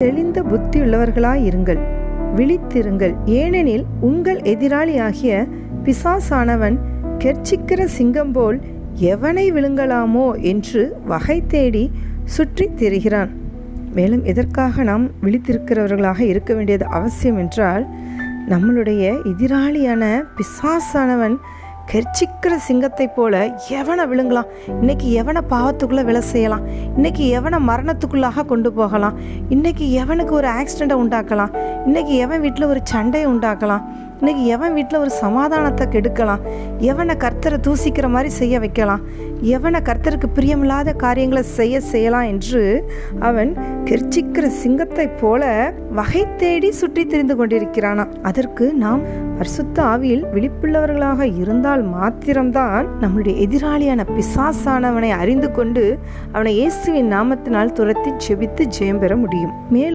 தெளிந்த புத்தியுள்ளவர்களாயிருங்கள், விழித்திருங்கள். ஏனெனில் உங்கள் எதிராளியாகிய பிசாசானவன் கெர்ச்சிக்கிற சிங்கம் போல் எவனை விழுங்கலாமோ என்று வகை தேடி சுற்றித் திரிகிறான். மேலும் எதற்காக நாம் விழித்திருக்கிறவர்களாக இருக்க வேண்டியது அவசியம் என்றால், நம்மளுடைய எதிராளியான பிசாசானவன் கெர்ச்சிக்கிற சிங்கத்தை போல எவனை விழுங்கலாம், இன்னைக்கு எவனை பாவத்துக்குள்ளே விலை செய்யலாம், இன்னைக்கு எவனை மரணத்துக்குள்ளாக கொண்டு போகலாம், இன்னைக்கு எவனுக்கு ஒரு ஆக்சிடெண்ட்டை உண்டாக்கலாம், இன்னைக்கு எவன் வீட்டில் ஒரு சண்டையை உண்டாக்கலாம், இன்னைக்கு எவன் வீட்டில் ஒரு சமாதானத்தை கெடுக்கலாம், எவனை கர்த்தரை தூசிக்கிற மாதிரி செய்ய வைக்கலாம், எவனை கர்த்தருக்கு பிரியமில்லாத காரியங்களை செய்யலாம் என்று அவன் கெர்ச்சிக்கிற சிங்கத்தை போல வகை தேடி சுற்றி திரிந்து கொண்டிருக்கிறானா. அதற்கு நாம் பரிசுத்த ஆவியில் விழிப்புள்ளவர்களாக இருந்தால் மாத்திரம்தான் நம்முடைய எதிராளியான பிசாசானவனை அறிந்து கொண்டு அவனை இயேசுவின் நாமத்தினால் துரத்தி ஜெபித்து ஜெயம் பெற முடியும். மேலும்